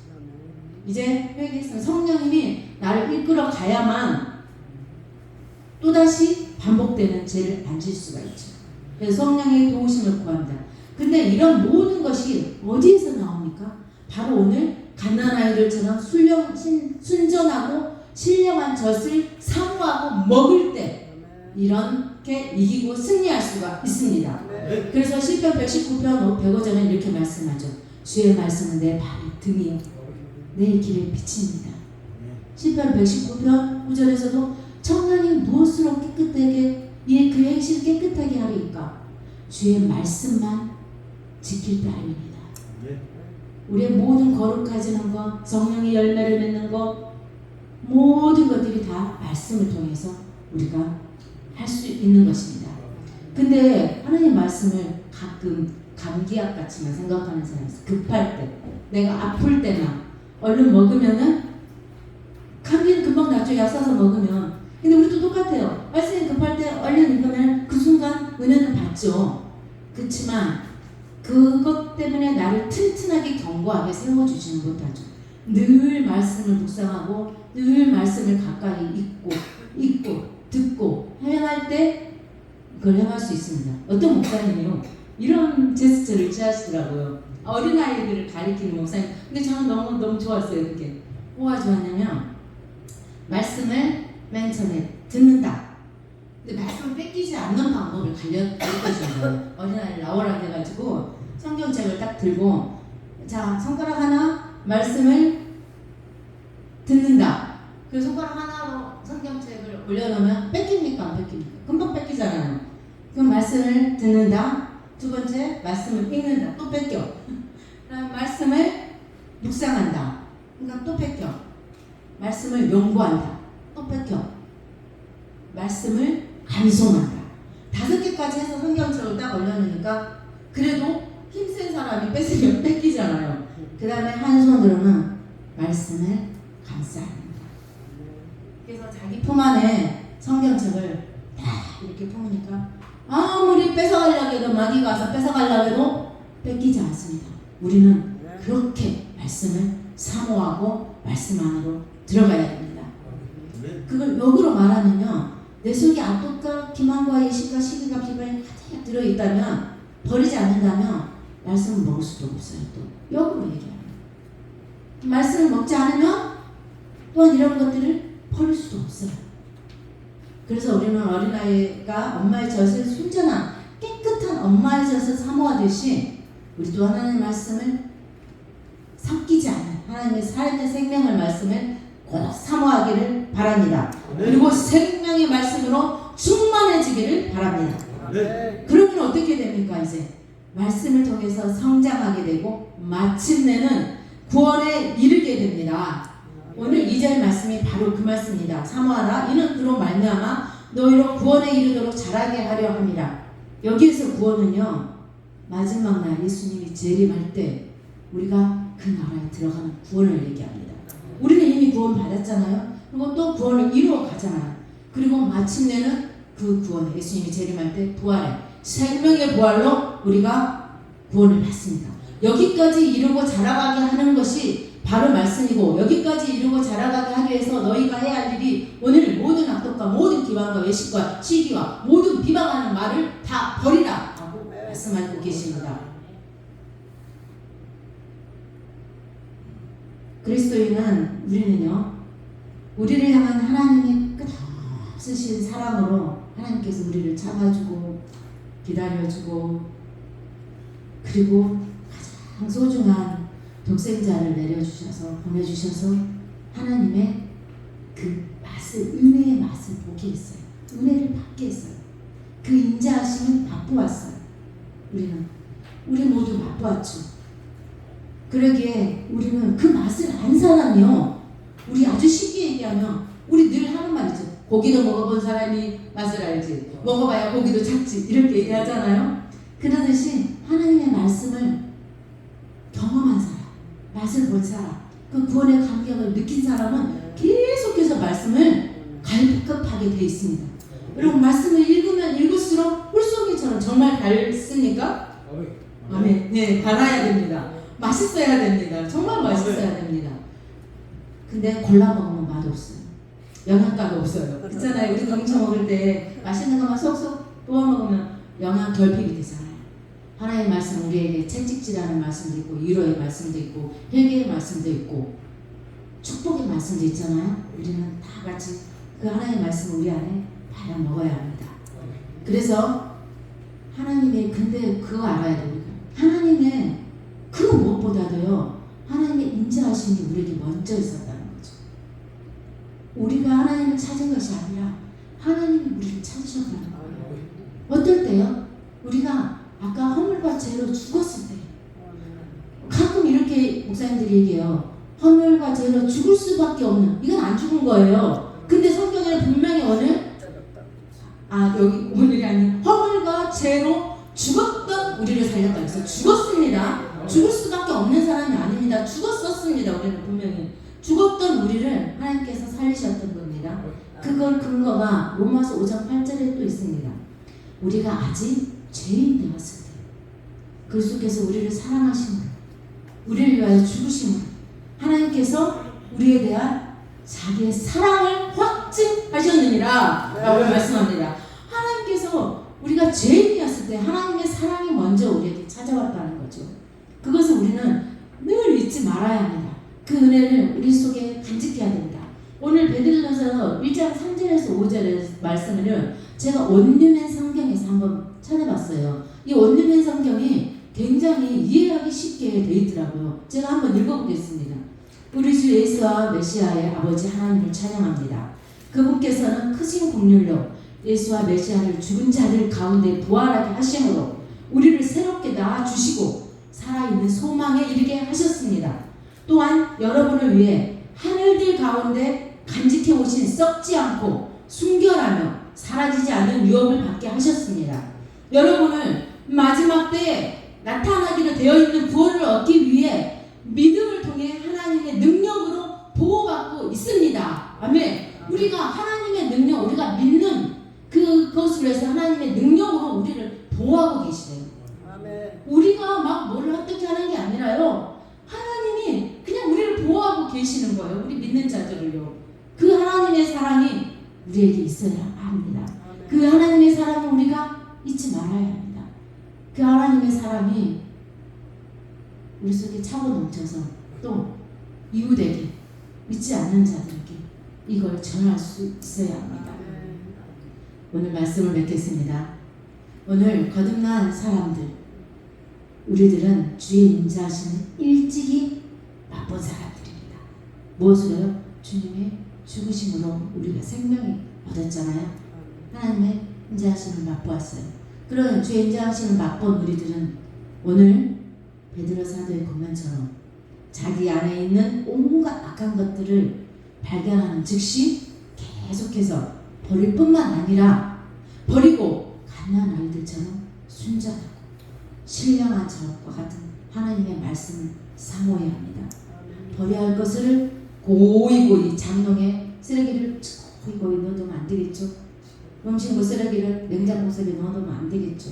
이제 회개했으면 성령님이 나를 이끌어 가야만 또다시 반복되는 죄를 안 질 수가 있죠. 그래서 성령의 도우심을 구합니다. 근데 이런 모든 것이 어디에서 나옵니까? 바로 오늘 갓난아이들처럼 순전하고 신령한 젖을 사모하고 먹을 때 이런 그렇게 이기고 승리할 수가 있습니다. 네. 그래서 시편 119편 105절은 이렇게 말씀하죠. 주의 말씀은 내 발의 등이요 내 길의 빛입니다. 시편 119편 9절에서도 청년이 무엇으로 깨끗하게 그 행실 깨끗하게 하리까 주의 말씀만 지킬 따름입니다. 우리의 모든 거룩해지는 것, 성령의 열매를 맺는 것, 모든 것들이 다 말씀을 통해서 우리가 할 수 있는 것입니다. 근데 하나님 말씀을 가끔 감기약 같이만 생각하는 사람이 있어요. 급할 때, 내가 아플 때만 얼른 먹으면은 감기는 금방 낫죠. 약 사서 먹으면. 근데 우리도 똑같아요. 말씀이 급할 때 얼른 읽으면 그 순간 은혜는 받죠. 그렇지만 그것 때문에 나를 튼튼하게 견고하게 세워주지는 못하죠. 늘 말씀을 묵상하고 늘 말씀을 가까이 읽고 듣고 행할 때 그걸 행할 수 있습니다. 어떤 목사님이요 이런 제스처를 취하시더라고요. 어린아이들을 가리키는 목사님. 근데 저는 너무 좋았어요. 그게 뭐가 좋았냐면 말씀을 맨 처음에 듣는다. 근데 말씀을 뺏기지 않는 방법을 가르쳐주는 거예요. 어린아이를 나오라 해가지고 성경책을 딱 들고 자 손가락 하나 말씀을 듣는다. 그 손가락 하나로 성경책을 올려놓으면 뺏깁니까 안 뺏깁니까? 금방 뺏기잖아요. 그 말씀을 듣는다. 두 번째 말씀을 읽는다. 또 뺏겨. 그다음 말씀을 묵상한다. 그러니까 또 뺏겨. 말씀을 연구한다. 또 뺏겨. 말씀을 암송한다. 5개까지 해서 성경책을 딱 올려놓으니까 그래도 힘센 사람이 뺏으면 뺏기잖아요. 그 다음에 한 손으로는 말씀을 감싸합니다. 그래서 자기 품 안에 성경책을 딱 이렇게 품으니까 아무리 뺏어가려고 해도 마귀가 와서 뺏어가려고 해도 뺏기지 않습니다. 우리는 그렇게 말씀을 사모하고 말씀 안으로 들어가야 됩니다. 그걸 역으로 말하면요. 내 속에 압독과 기만과 예식과 시기가 비방이 가득 들어있다면 버리지 않는다면 말씀을 먹을 수도 없어요. 또 역으로 얘기합니다. 말씀을 먹지 않으면 또한 이런 것들을 버릴 수도 없어요. 그래서 우리는 어린아이가 엄마의 젖을 순전한 깨끗한 엄마의 젖을 사모하듯이 우리도 하나님의 말씀을 섞이지 않은 하나님의 살아있는 생명의 말씀을 꼭 사모하기를 바랍니다. 네. 그리고 생명의 말씀으로 충만해지기를 바랍니다. 네. 그러면 어떻게 됩니까? 이제 말씀을 통해서 성장하게 되고 마침내는 구원에 이르게 됩니다. 오늘 2절 말씀이 바로 그 말씀입니다. 사모하라 이는 그로 말미암아 너희로 구원에 이르도록 자라게 하려 함이라. 여기에서 구원은요 마지막 날 예수님이 재림할 때 우리가 그 나라에 들어가는 구원을 얘기합니다. 우리는 이미 구원 받았잖아요. 그리고 또 구원을 이루어 가잖아요. 그리고 마침내는 그 구원 예수님이 재림할 때 부활해 생명의 부활로 우리가 구원을 받습니다. 여기까지 이루고 자라가게 하는 것이 바로 말씀이고 여기까지 이루고 자라가게 하기 위해서 너희가 해야 할 일이 오늘 모든 악독과 모든 기만과 외식과 시기와 모든 비방하는 말을 다 버리라 하고 말씀하고 계십니다. 그리스도인은 우리는요 우리를 향한 하나님의 끝없으신 사랑으로 하나님께서 우리를 참아주고 기다려주고 그리고 가장 소중한 독생자를 내려주셔서 보내주셔서 하나님의 그 맛을 은혜의 맛을 보게 했어요. 은혜를 받게 했어요. 그 인자하심을 맛보았어요. 우리 모두 맛보았죠. 그러기에 우리는 그 맛을 안 사람이요. 우리 아주 쉽게 얘기하면 우리 늘 하는 말이죠. 고기도 먹어본 사람이 맛을 알지. 먹어봐야 고기도 찾지. 이렇게 얘기하잖아요. 그러듯이 하나님의 말씀을 경험한 사람, 맛을 본 사람, 그 구원의 감격을 느낀 사람은 계속해서 말씀을 갈급하게 돼 있습니다. 여러분 말씀을 읽으면 읽을수록 꿀송이처럼 정말 달습니까? 아멘. 네, 달아야 됩니다. 맛있어야 됩니다. 정말 맛있어야 됩니다. 근데 골라 먹으면 맛없어요. 영양가가 없어요. 있잖아요. 우리 동쳐 먹을 때 맛있는 것만 쏙쏙 뽑아 먹으면 영양 결핍이 되잖아요. 하나님의 말씀 우리에게 채찍질하는 말씀도 있고 위로의 말씀도 있고 회개의 말씀도 있고 축복의 말씀도 있잖아요. 우리는 다 같이 그 하나님의 말씀 우리 안에 받아 먹어야 합니다. 그래서 하나님의 근데 그거 알아야 돼요. 하나님의 그 무엇보다도요. 하나님의 인자하심이 우리에게 먼저 있었다는 거죠. 우리가 하나님을 찾은 것이 아니라 하나님이 우리를 찾으셨다는 거예요. 어떨 때요? 우리가 아까 허물과 죄로 죽었을 때 가끔 이렇게 목사님들이 얘기해요. 허물과 죄로 죽을 수밖에 없는, 이건 안 죽은 거예요. 근데 성경에는 분명히 여기 오늘이 아닌 허물과 죄로 죽었던 우리를 살렸다. 그래서 죽었습니다. 죽을 수밖에 없는 사람이 아닙니다. 죽었었습니다. 우리는 분명히 죽었던 우리를 하나님께서 살리셨던 겁니다. 그걸 근거가 로마서 5장 8절에 또 있습니다. 우리가 아직 죄인 되었을 때 그리스도께서 우리를 사랑하심으로 우리를 위하여 죽으심으로 하나님께서 우리에 대한 자기의 사랑을 확증하셨느니라 라고 말씀합니다. 하나님께서 우리가 죄인이었을 때 하나님의 사랑이 먼저 우리에게 찾아왔다는 거죠. 그것을 우리는 늘 잊지 말아야 합니다. 그 은혜를 우리 속에 간직해야 됩니다. 오늘 베드로전서 1장 3절에서 5절의 말씀을 제가 원리맨 성경에서 한번 찾아봤어요. 이 원리맨 성경이 굉장히 이해하기 쉽게 되어 있더라고요. 제가 한번 읽어보겠습니다. 우리 주 예수와 메시아의 아버지 하나님을 찬양합니다. 그분께서는 크신 긍휼로 예수와 메시아를 죽은 자들 가운데 부활하게 하심으로 우리를 새롭게 낳아주시고 살아있는 소망에 이르게 하셨습니다. 또한 여러분을 위해 하늘들 가운데 간직해 오신 썩지 않고 순결하며 사라지지 않는 유업을 받게 하셨습니다. 여러분을 마지막 때에 나타나기로 되어 있는 구원을 얻기 위해 믿음을 통해 하나님의 능력으로 보호받고 있습니다. 아멘. 우리가 하나님의 능력, 우리가 믿는 그것으로 해서 하나님의 능력으로 우리를 보호하고 계시대요. 아멘. 우리가 막 뭐를 어떻게 하는 게 아니라요. 하나님이 그냥 우리를 보호하고 계시는 거예요. 우리 믿는 자들을요. 그 하나님의 사랑이 우리에게 있어야 합니다. 아멘. 그 하나님의 사랑을 우리가 잊지 말아야 합니다. 그 하나님의 사랑이 우리 속에 차고 넘쳐서 또 이웃에게, 믿지 않는 자들에게 이걸 전할 수 있어야 합니다. 오늘 말씀을 맺겠습니다. 오늘 거듭난 사람들, 우리들은 주의 인자하심을 일찍이 맛본 사람들입니다. 무엇으로요? 주님의 죽으심으로 우리가 생명이 얻었잖아요. 하나님의 인자하심을 맛보았어요. 그런 주의 인자하심을 맛본 우리들은 오늘 베드로 사도의 권면처럼 자기 안에 있는 온갖 악한 것들을 발견하는 즉시 계속해서 버릴 뿐만 아니라 버리고 갓난 아이들처럼 순전하고 신령한 저와 같은 하나님의 말씀을 사모해야 합니다. 버려야 할 것을 고이고이 장롱에 쓰레기를 고이고이 넣어두면 안 되겠죠. 음식물 쓰레기를 냉장고 속에 넣어두면 안 되겠죠.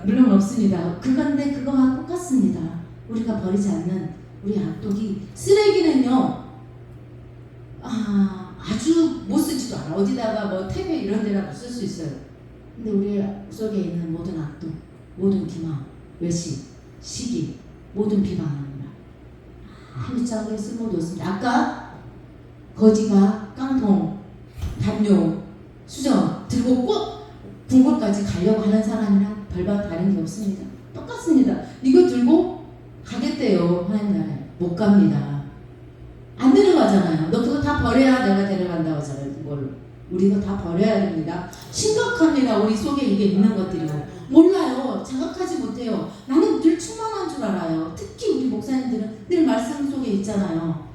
물론 없습니다. 그건데 그거와 똑같습니다. 우리가 버리지 않는 우리 악독이, 쓰레기는요 아주 못 쓰지도 않아. 어디다가 뭐 탭에 이런 데라도 쓸 수 있어요. 근데 우리 속에 있는 모든 악독, 모든 기망, 외식, 시기, 모든 비방합니다. 아무 짝에 쓸모도 없습니다. 아까 거지가 깡통, 담요, 수저 들고 꼭 궁궐까지 가려고 하는 사람이랑 별반 다른 게 없습니다. 똑같습니다. 이거 들고 가겠대요. 하나님 나라에. 못 갑니다. 안 데려가잖아요. 너 그거 다 버려야 내가 데려간다고 하잖아요. 그걸로. 우리 이거 다 버려야 됩니다. 심각합니다. 우리 속에 이게 있는 것들이요. 몰라요. 자각하지 못해요. 나는 늘 충만한 줄 알아요. 특히 우리 목사님들은 늘 말씀 속에 있잖아요.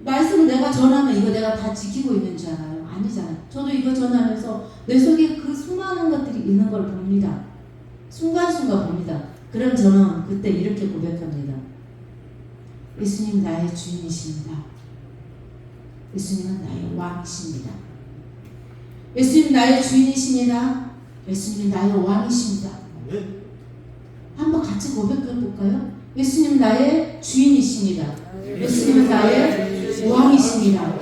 말씀을 내가 전하면 이거 내가 다 지키고 있는 줄 알아요. 아니잖아요. 저도 이거 전하면서 내 속에 그 수많은 것들이 있는 걸 봅니다. 순간순간 봅니다. 그럼 저는 그때 이렇게 고백합니다. 예수님 나의 주인이십니다. 예수님은 나의 왕이십니다. 예수님 나의 주인이십니다. 예수님 나의 왕이십니다. 한번 같이 고백해 볼까요? 예수님 나의 주인이십니다. 예수님은 나의 왕이십니다.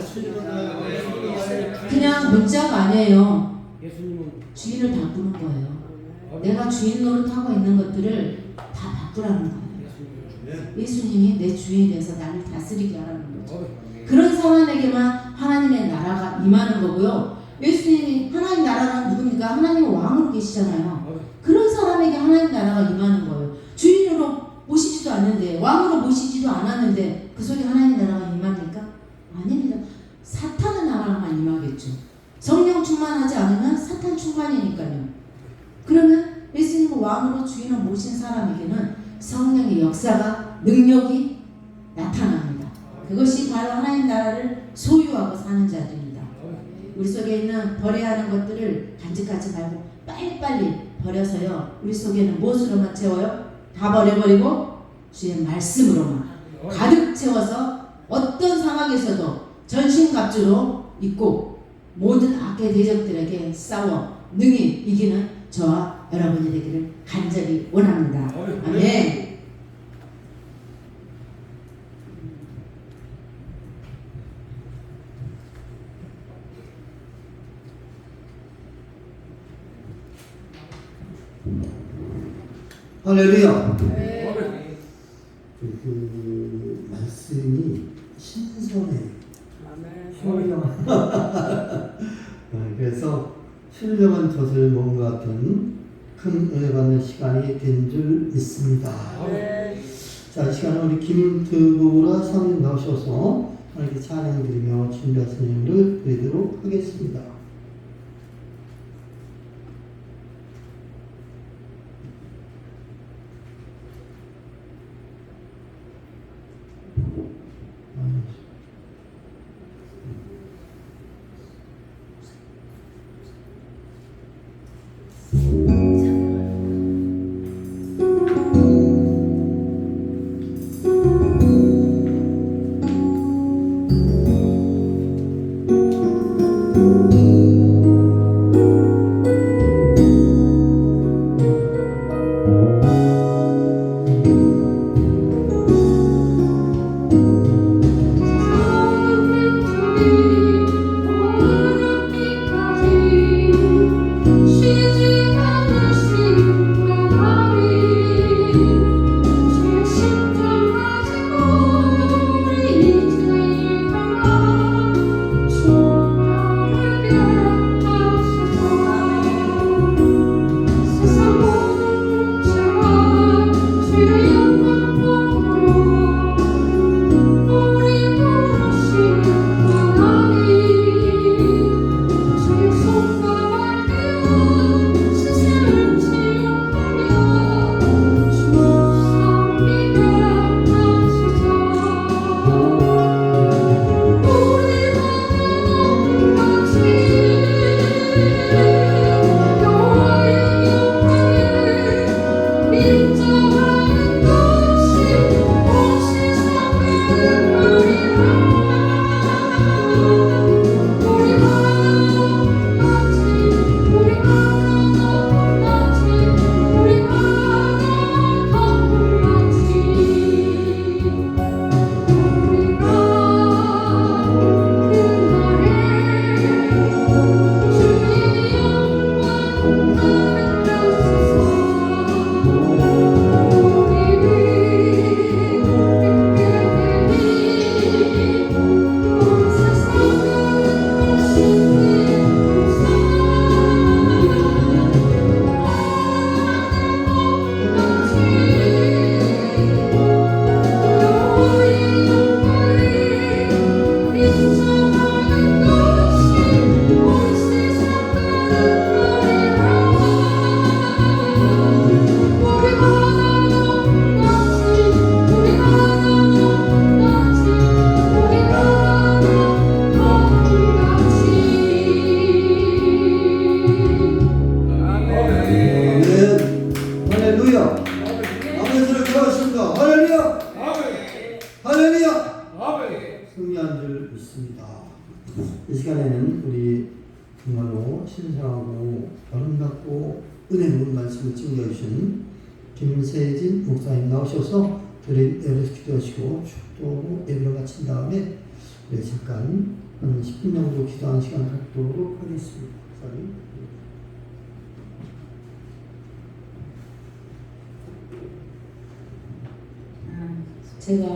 그냥 문자가 아니에요. 주인을 바꾸는 거예요. 내가 주인 노릇하고 있는 것들을 다 바꾸라는 거예요. 예수님이 내 주인이 돼서 나를 다스리게 하라는 거죠. 그런 사람에게만 하나님의 나라가 임하는 거고요. 예수님이 하나님 나라는 누굽니까? 하나님은 왕으로 계시잖아요. 그런 사람에게 하나님 나라가 임하는 거예요. 주인으로 모시지도 않는데, 왕으로 모시지도 않았는데 그 속에 하나님 나라가 임합니까? 아닙니다. 사탄의 나라만 임하겠죠. 성령 충만하지 않으면 사탄 충만이니까요. 그러면 예수님은 왕으로 주인을 모신 사람에게는 성령의 역사가, 능력이 나타납니다. 그것이 바로 하나님 나라를 소유하고 사는 자들입니다. 우리 속에 있는 버려야 하는 것들을 간직하지 말고 빨리빨리 버려서요, 우리 속에는 무엇으로만 채워요? 다 버려버리고 주의 말씀으로만 가득 채워서 어떤 상황에서도 전신갑주로 입고 모든 악의 대적들에게 싸워 능히 이기는 저와 여러분이 되기를 간절히 원합니다. 아멘. 할렐루야. 그 말씀이 신선해. 신령한. 그래서 신령한 젖을 먹은 것 같은 큰 은혜 받는 시간이 된 줄 믿습니다. 자, 이 시간은 우리 김드보라 사모님 나오셔서 이렇게 찬양 드리며 준비한 선율을 드리도록 하겠습니다. 이 시간에는 우리 정말로 신선하고 아름답고 은혜 있는 말씀을 증거해주신 김세진 목사님 나오셔서 예배에서 기도하시고 축도로 예배를 마친 다음에 잠깐 한 10분 정도 기도하는 시간을 갖도록 하겠습니다. 목사님. 제가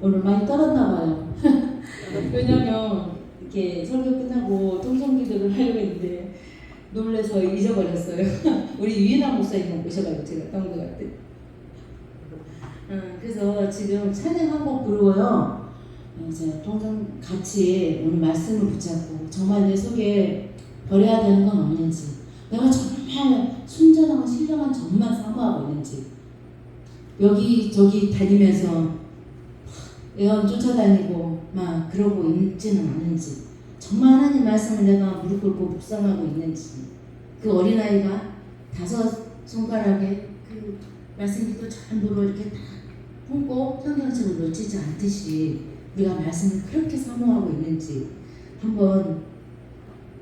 오늘 많이 떨었나 봐요. 왜냐면 이렇게 설교 끝나고 통성기도를 하려고 했는데 놀래서 잊어버렸어요. 우리 유인아 목사님 모셔가지고 제가 떤 것 같아요. 그래서 지금 찬양 한 곡 부르고요. 이제 통성 같이 오늘 말씀을 붙잡고 정말 내 속에 버려야 되는 건 없는지, 내가 정말 순전하고 신령한 정만 사모하고 있는지, 여기저기 다니면서 애원 쫓아다니고 막 그러고 있지는 않은지, 정말 하나님 말씀을 내가 무릎 꿇고 묵상하고 있는지, 그 어린아이가 5손가락에 그 말씀기도 전부로 이렇게 딱 품고 성경책을 놓치지 않듯이 우리가 말씀을 그렇게 사모하고 있는지 한번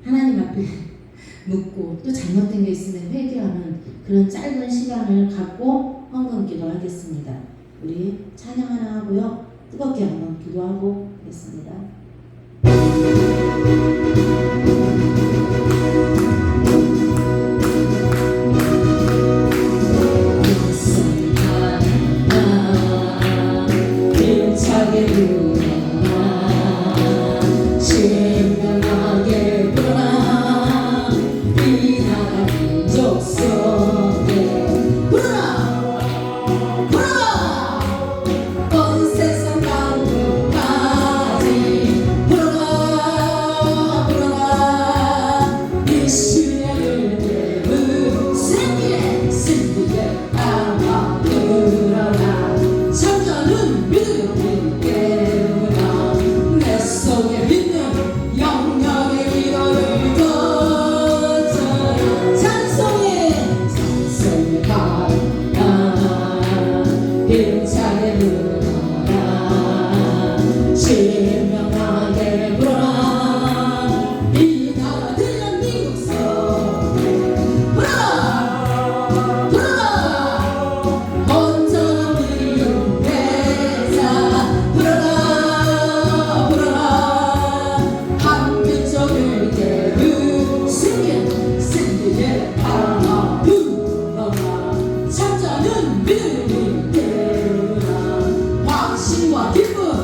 하나님 앞에 묻고, 또 잘못된 게 있으면 회개하는 그런 짧은 시간을 갖고 헌금 기도하겠습니다. 우리 찬양 하나 하고요, 뜨겁게 한번 기도하고 있습니다. 베풀어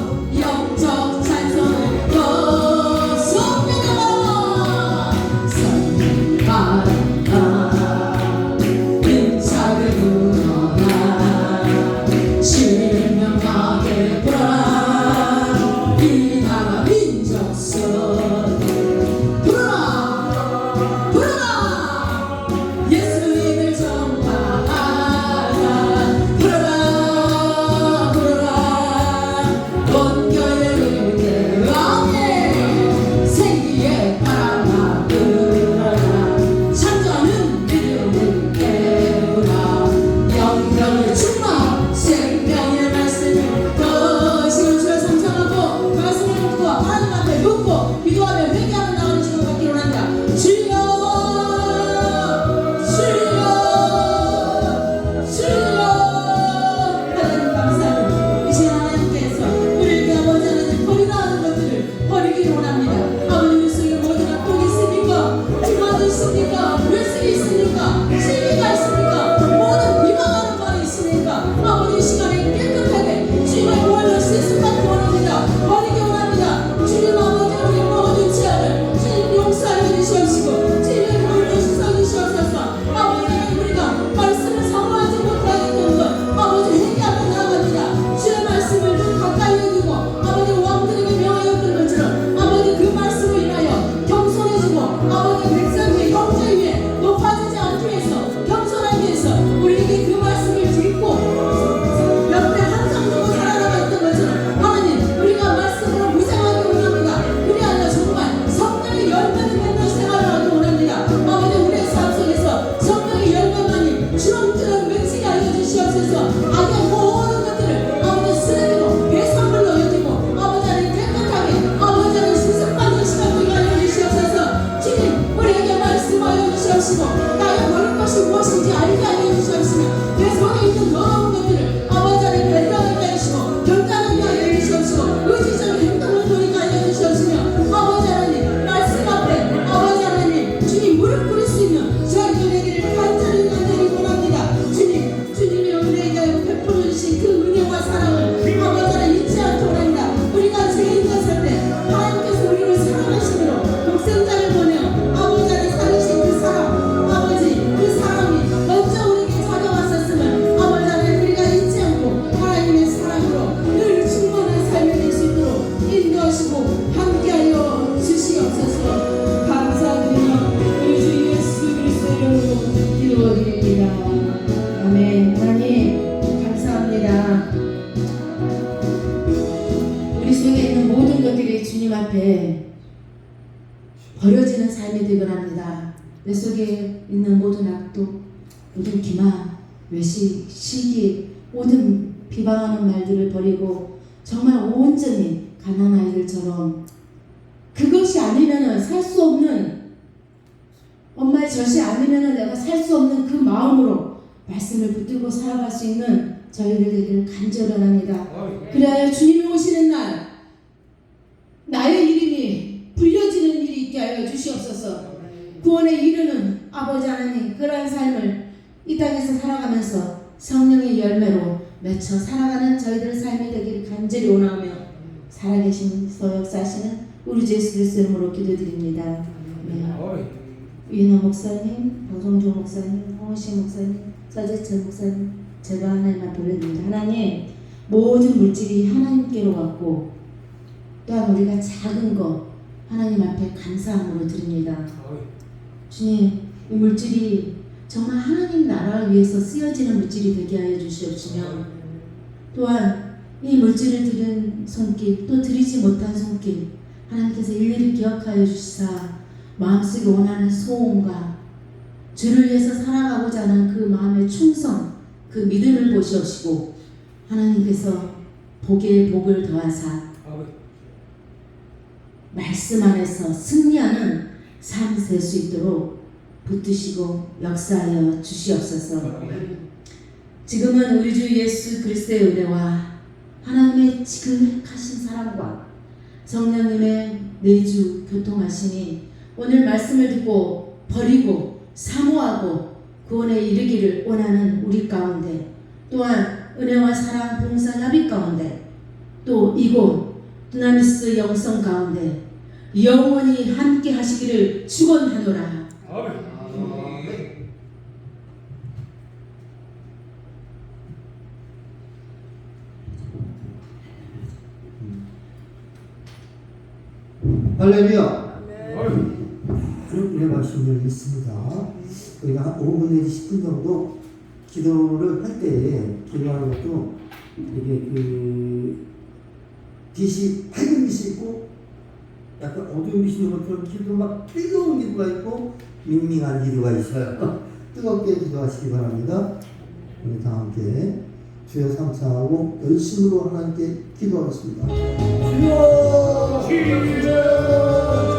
앞에 버려지는 삶이 되곤 합니다. 내 속에 있는 모든 악독, 모든 기만, 외식, 시기, 모든 비방하는 말들을 버리고 정말 온전히 가난한 아이들처럼 그것이 아니면은 살 수 없는 엄마의 젖이 아니면은 내가 살 수 없는 그 마음으로 말씀을 붙들고 살아갈 수 있는 저희들 되기를 간절히 합니다. 그래야 주님이 오시는 날 나의 이름이 불려지는 일이 있게 하여 주시옵소서. 구원에 이르는 아버지 하나님, 그러한 삶을 이 땅에서 살아가면서 성령의 열매로 맺혀 살아가는 저희들 삶이 되기를 간절히 원하며 살아계신 역사하시는 우리 주 예수 그리스도 이름으로 기도드립니다. 이인호 목사님, 박성주 목사님, 홍호신 목사님, 서재철 목사님, 제가 하나님 앞에 올려드립니다. 하나님, 모든 물질이 하나님께로 갔고 또한 우리가 작은 거 하나님 앞에 감사함으로 드립니다. 주님, 이 물질이 정말 하나님 나라를 위해서 쓰여지는 물질이 되게 하여 주시옵시며 또한 이 물질을 드린 손길 또 드리지 못한 손길 하나님께서 일일이 기억하여 주시사 마음속에 원하는 소원과 주를 위해서 살아가고자 하는 그 마음의 충성 그 믿음을 보시옵시고 하나님께서 복에 복을 더하사 말씀 안에서 승리하는 삶이 될 수 있도록 붙드시고 역사하여 주시옵소서. 지금은 우리 주 예수 그리스도의 은혜와 하나님의 지극하신 사랑과 성령님의 내주 교통하시니 오늘 말씀을 듣고 버리고 사모하고 구원에 이르기를 원하는 우리 가운데 또한 은혜와 사랑 봉사 협의 가운데 또 이곳 두나미스 영성 가운데 영원히 함께 하시기를 축원하노라. 할렐루야. 은혜 말씀을 있습니다. 우리가 한 5분 내지 10분 정도 기도를 할 때 기도하는 것도 이게 빛이 밝은 빛이 있고 약간 어두운 빛이 있는 것처럼 기도 막 뜨거운 기도가 있고 밍밍한 기도가 있어요. 뜨겁게 기도하시기 바랍니다. 우리 다 함께 주여 삼사하고 열심으로 하나님께 기도하겠습니다. 주여!